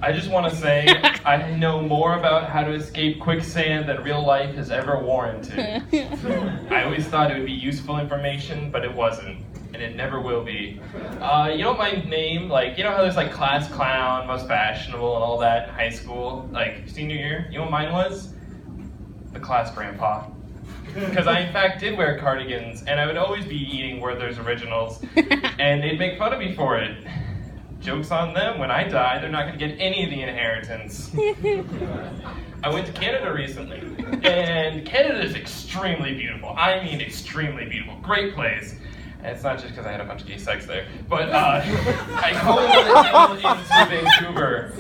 I just want to say I know more about how to escape quicksand than real life has ever warranted. I always thought it would be useful information, but it wasn't. And it never will be. You know my name? Like, you know how there's like class clown, most fashionable, and all that in high school? Like, senior year? You know what mine was? The class grandpa. Because I, in fact, did wear cardigans, and I would always be eating Werther's Originals, and they'd make fun of me for it. Joke's on them. When I die, they're not going to get any of the inheritance. I went to Canada recently, and Canada is extremely beautiful. I mean, extremely beautiful. Great place. And it's not just because I had a bunch of gay sex there, but I go over the hill into Vancouver,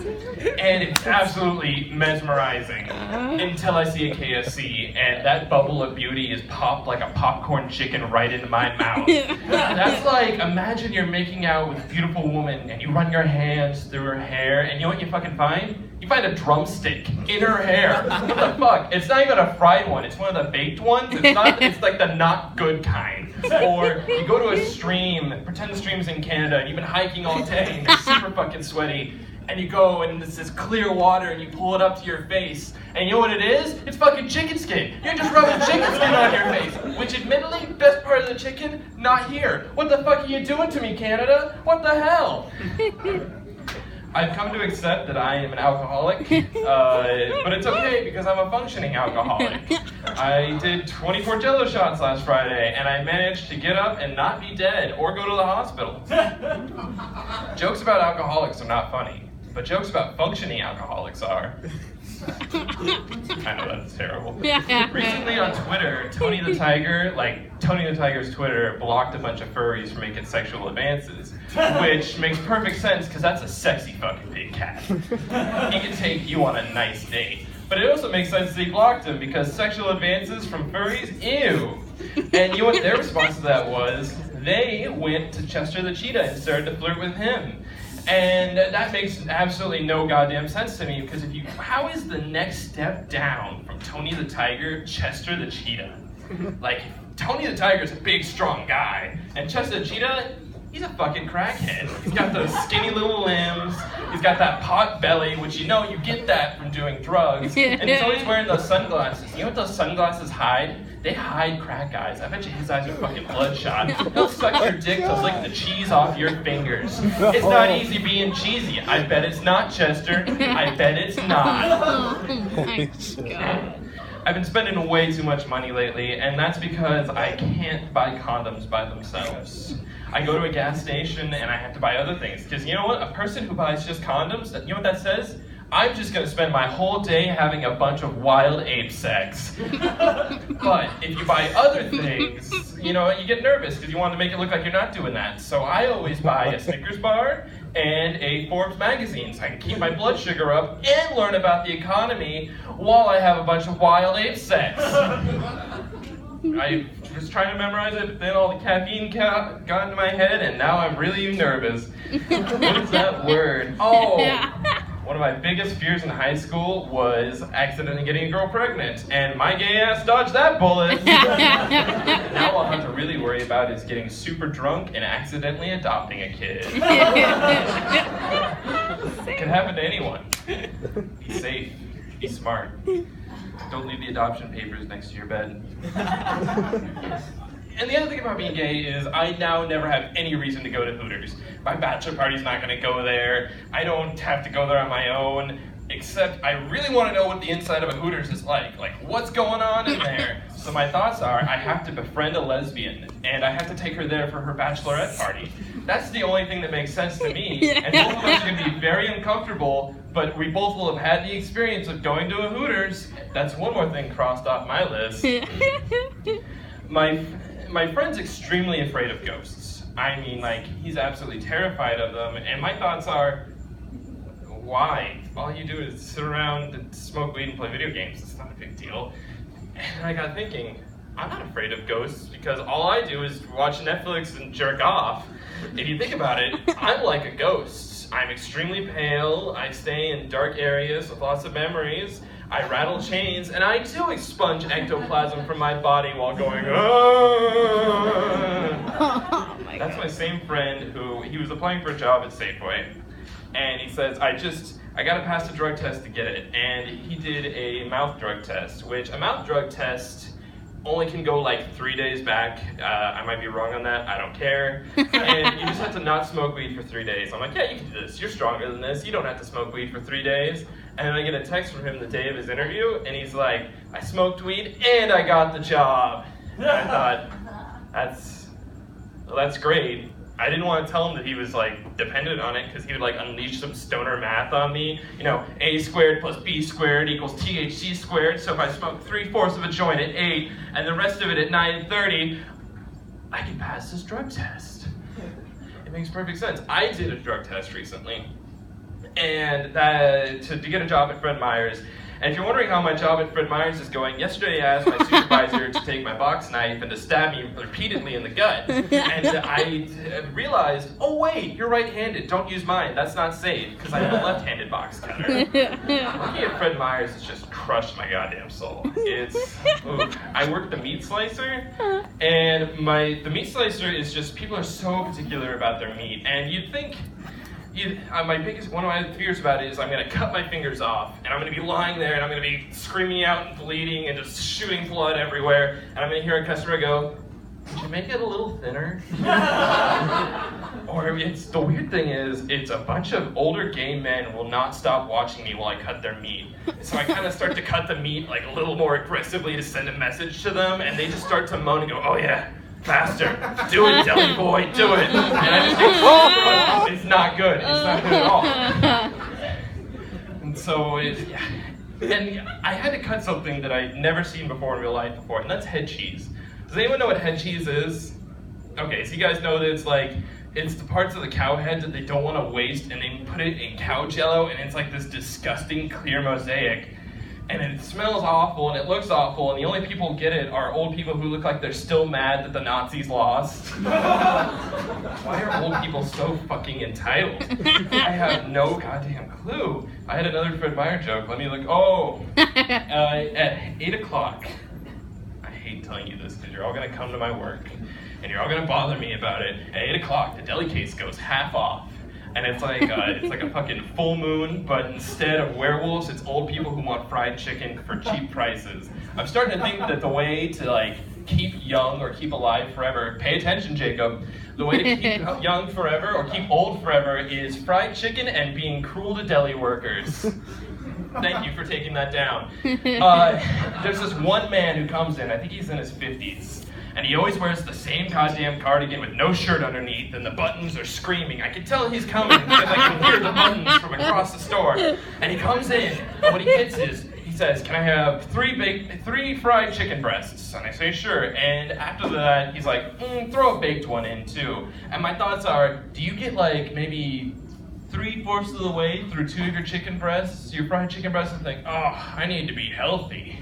and it's absolutely mesmerizing until I see a KFC, and that bubble of beauty is popped like a popcorn chicken right into my mouth. That's like, imagine you're making out with a beautiful woman, and you run your hands through her hair, and you know what you fucking find? You find a drumstick in her hair. What the fuck? It's not even a fried one. It's one of the baked ones. It's like the not good kind. Or you go to a stream, pretend the stream's in Canada, and you've been hiking all day, and you're super fucking sweaty, and you go, and it's this clear water, and you pull it up to your face, and you know what it is? It's fucking chicken skin. You're just rubbing chicken skin on your face, which admittedly, best part of the chicken, not here. What the fuck are you doing to me, Canada? What the hell? I've come to accept that I am an alcoholic, but it's okay because I'm a functioning alcoholic. I did 24 Jello shots last Friday, and I managed to get up and not be dead or go to the hospital. Jokes about alcoholics are not funny, but jokes about functioning alcoholics are. I know that's terrible. Recently on Twitter, Tony the Tiger's Twitter blocked a bunch of furries for making sexual advances, which makes perfect sense because that's a sexy fucking big cat. He can take you on a nice date. But it also makes sense that he blocked him because sexual advances from furries, ew. And you know what their response to that was? They went to Chester the cheetah and started to flirt with him. And that makes absolutely no goddamn sense to me because how is the next step down from Tony the Tiger, Chester the cheetah? Like, Tony the Tiger's a big, strong guy, and Chester the cheetah, he's a fucking crackhead. He's got those skinny little limbs, he's got that pot belly, which you get that from doing drugs, and he's always wearing those sunglasses. You know what those sunglasses hide? They hide crack eyes. I bet you his eyes are fucking bloodshot. He'll suck your dick to lick the cheese off your fingers. It's not easy being cheesy. I bet it's not, Chester. I bet it's not. I've been spending way too much money lately, and that's because I can't buy condoms by themselves. I go to a gas station and I have to buy other things. Because you know what? A person who buys just condoms, you know what that says? I'm just going to spend my whole day having a bunch of wild ape sex. But if you buy other things, you get nervous because you want to make it look like you're not doing that. So I always buy a Snickers bar and a Forbes magazine so I can keep my blood sugar up and learn about the economy while I have a bunch of wild ape sex. I was trying to memorize it, but then all the caffeine got into my head, and now I'm really nervous. What is that word? Oh! One of my biggest fears in high school was accidentally getting a girl pregnant, and my gay ass dodged that bullet. Now all I have to really worry about is getting super drunk and accidentally adopting a kid. It can happen to anyone. Be safe. Be smart. Don't leave the adoption papers next to your bed. And the other thing about being gay is I now never have any reason to go to Hooters. My bachelor party's not going to go there. I don't have to go there on my own. Except I really want to know what the inside of a Hooters is like. Like, what's going on in there? So my thoughts are, I have to befriend a lesbian, and I have to take her there for her bachelorette party. That's the only thing that makes sense to me. And both of us are going to be very uncomfortable, but we both will have had the experience of going to a Hooters. That's one more thing crossed off my list. My friend's extremely afraid of ghosts. I mean, he's absolutely terrified of them, and my thoughts are, why? All you do is sit around and smoke weed and play video games. It's not a big deal. And I got thinking, I'm not afraid of ghosts because all I do is watch Netflix and jerk off. If you think about it, I'm like a ghost. I'm extremely pale, I stay in dark areas with lots of memories, I rattle chains, and I too expunge ectoplasm from my body while going, oh That's my same friend who, he was applying for a job at Safeway, and he says, I just I got to pass a drug test to get it, and he did a mouth drug test, which a mouth drug test only can go like 3 days back. I might be wrong on that, I don't care. And you just have to not smoke weed for 3 days. I'm like, yeah, you can do this, you're stronger than this, you don't have to smoke weed for 3 days. And then I get a text from him the day of his interview, and he's like, I smoked weed and I got the job. And I thought, that's great. I didn't want to tell him that he was like dependent on it because he would like unleash some stoner math on me. You know, A squared plus B squared equals THC squared. So if I smoke 3/4 of a joint at 8 and the rest of it at 9:30, I can pass this drug test. It makes perfect sense. I did a drug test recently, and to get a job at Fred Meyer's. And if you're wondering how my job at Fred Meyer's is going, yesterday I asked my supervisor to take my box knife and to stab me repeatedly in the gut. And I realized, oh wait, you're right-handed, don't use mine, that's not safe, because I have a left-handed box cutter. Working at Fred Meyer's has just crushed my goddamn soul. I work the meat slicer, and the meat slicer is just, people are so particular about their meat, and you'd think, one of my fears about it is I'm going to cut my fingers off, and I'm going to be lying there, and I'm going to be screaming out and bleeding and just shooting blood everywhere, and I'm going to hear a customer go, "Could you make it a little thinner?" Or the weird thing is, it's a bunch of older gay men will not stop watching me while I cut their meat. So I kind of start to cut the meat like a little more aggressively to send a message to them, and they just start to moan and go, "Oh yeah, faster, do it, deli boy, do it." And I just think, oh, it's not good. It's not good at all. And so, and I had to cut something that I'd never seen before in real life before, and that's head cheese. Does anyone know what head cheese is? Okay, so you guys know that it's the parts of the cow head that they don't want to waste, and they put it in cow jello, and it's like this disgusting clear mosaic. And it smells awful, and it looks awful, and the only people who get it are old people who look like they're still mad that the Nazis lost. Why are old people so fucking entitled? I have no goddamn clue. I had another Fred Meyer joke. Let me look. At 8 o'clock, I hate telling you this because you're all going to come to my work, and you're all going to bother me about it. At 8 o'clock, the deli case goes half off. And it's like a fucking full moon, but instead of werewolves, it's old people who want fried chicken for cheap prices. I'm starting to think that the way to like keep young or keep alive forever, pay attention, Jacob, the way to keep young forever or keep old forever is fried chicken and being cruel to deli workers. Thank you for taking that down. There's this one man who comes in, I think he's in his 50s. And he always wears the same goddamn cardigan with no shirt underneath, and the buttons are screaming. I can tell he's coming because I can hear the buttons from across the store. And he comes in, and what he gets is, he says, "Can I have 3 fried chicken breasts?" And I say, "Sure." And after that, he's like, "Throw a baked one in too." And my thoughts are, do you get like maybe 3/4 of the way through 2 of your chicken breasts, your fried chicken breasts, and think, "Oh, I need to be healthy.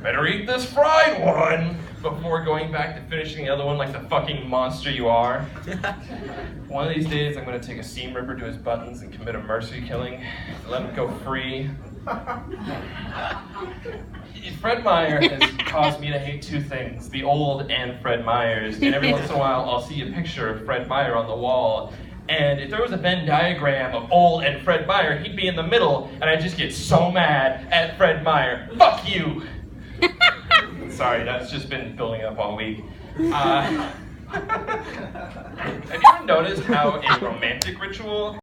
Better eat this fried one," before going back to finishing the other one like the fucking monster you are? One of these days, I'm going to take a seam ripper to his buttons and commit a mercy killing, let him go free. Fred Meyer has caused me to hate 2 things, the old and Fred Meyers, and every once in a while I'll see a picture of Fred Meyer on the wall, and if there was a Venn diagram of old and Fred Meyer, he'd be in the middle, and I'd just get so mad at Fred Meyer. Fuck you! Sorry, that's just been building up all week. Have you ever noticed how a romantic ritual